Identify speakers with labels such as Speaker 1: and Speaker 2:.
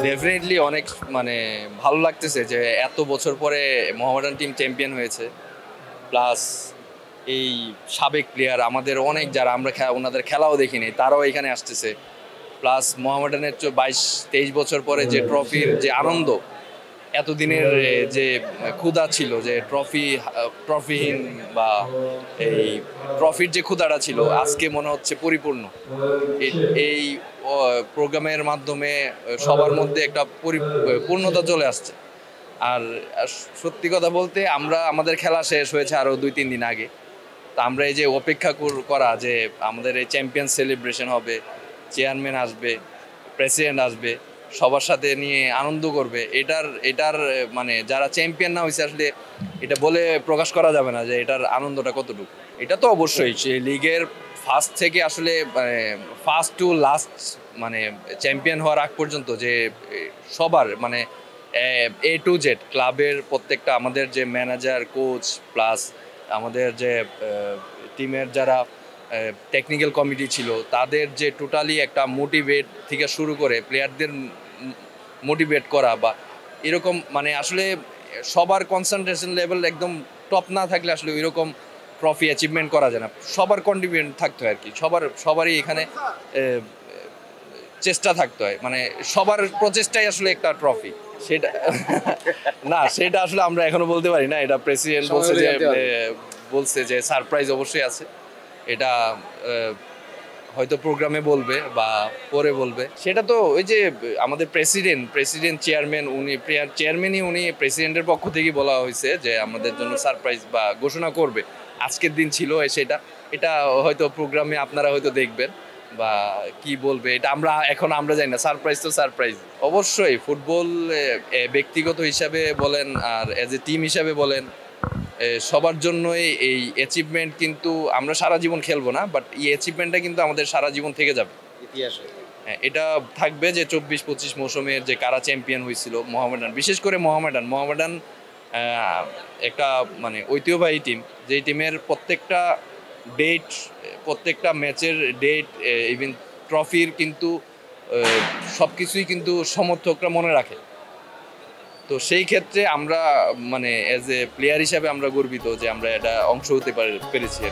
Speaker 1: Definitely অনেক মানে ভালো লাগতেছে যে এত বছর পরে মোহামেডান টিম চ্যাম্পিয়ন হয়েছে। প্লাস এই সাবেক প্লেয়ার আমাদের অনেক যারা আমরা ওনাদের খেলাও দেখিনি তারাও এখানে আসতেছে। প্লাস মোহামেডানের 22-23 বছর পরে যে ট্রফির যে আনন্দ, এতদিনের যে ক্ষুধা ছিল যে ট্রফিহীন বা এই ট্রফির যে ক্ষুধাটা ছিল আজকে মনে হচ্ছে পরিপূর্ণ। এই প্রোগ্রামের মাধ্যমে সবার মধ্যে একটা পূর্ণতা চলে আসছে। আর সত্যি কথা বলতে আমরা আমাদের খেলা শেষ হয়েছে আরও 2-3 দিন আগে। তা আমরা এই যে অপেক্ষা করা যে আমাদের এই চ্যাম্পিয়ন সেলিব্রেশন হবে, চেয়ারম্যান আসবে, প্রেসিডেন্ট আসবে, সবার সাথে নিয়ে আনন্দ করবে, এটার মানে যারা চ্যাম্পিয়ন না হয়েছে আসলে এটা বলে প্রকাশ করা যাবে না যে এটার আনন্দটা কতটুকু। এটা তো অবশ্যই লিগের ফার্স্ট থেকে আসলে ফার্স্ট টু লাস্ট মানে চ্যাম্পিয়ন হওয়ার আগ পর্যন্ত যে সবার মানে A to Z ক্লাবের প্রত্যেকটা আমাদের যে ম্যানেজার, কোচ প্লাস আমাদের যে টিমের যারা টেকনিক্যাল কমিটি ছিল তাদের যে টোটালি একটা মোটিভেট থেকে শুরু করে প্লেয়ারদের মোটিভেট করা বা এরকম মানে আসলে সবার কনসেন্ট্রেশন লেভেল একদম টপ না থাকলে আসলে ওইরকম ট্রফি অ্যাচিভমেন্ট করা যায় না। সবার কন্ট্রিবিউশন থাকতে হয় আর কি, সবারই এখানে চেষ্টা থাকতে হয়, মানে সবার প্রচেষ্টাই আসলে একটা ট্রফি। সেটা না, সেটা আসলে আমরা এখনো বলতে পারি না। এটা প্রেসিডেন্ট বলছে যে সারপ্রাইজ অবশ্যই আছে। এটা হয়তো প্রোগ্রামে বলবে বা পরে বলবে। সেটা তো ওই যে আমাদের প্রেসিডেন্ট চেয়ারম্যানই উনি প্রেসিডেন্টের পক্ষ থেকেই বলা হয়েছে যে আমাদের জন্য সারপ্রাইজ বা ঘোষণা করবে। আজকের দিন ছিল এটা হয়তো প্রোগ্রামে আপনারা হয়তো দেখবেন বা কি বলবে, এটা আমরা জানি না। সারপ্রাইজ তো সারপ্রাইজ। অবশ্যই ফুটবল ব্যক্তিগত হিসাবে বলেন আর অ্যাজ এ টিম হিসাবে বলেন, সবার জন্যই এই অ্যাচিভমেন্ট কিন্তু আমরা সারা জীবন খেলবো না, বাট এই অ্যাচিভমেন্টটা কিন্তু আমাদের সারা জীবন থেকে যাবে ইতিহাসে। হ্যাঁ, এটা থাকবে যে 24-25 মৌসুমের যে কারা চ্যাম্পিয়ন হয়েছিল মোহামেডান, বিশেষ করে মোহামেডান একটা মানে ঐতিহ্যবাহী টিম, যেই টিমের প্রত্যেকটা ডেট, প্রত্যেকটা ম্যাচের ডেট, ইভেন ট্রফির কিন্তু সব কিছুই কিন্তু সমর্থকরা মনে রাখে। তো সেই ক্ষেত্রে আমরা মানে অ্যাজ এ প্লেয়ার হিসাবে আমরা গর্বিত যে আমরা এটা অংশ হতে পেরেছি।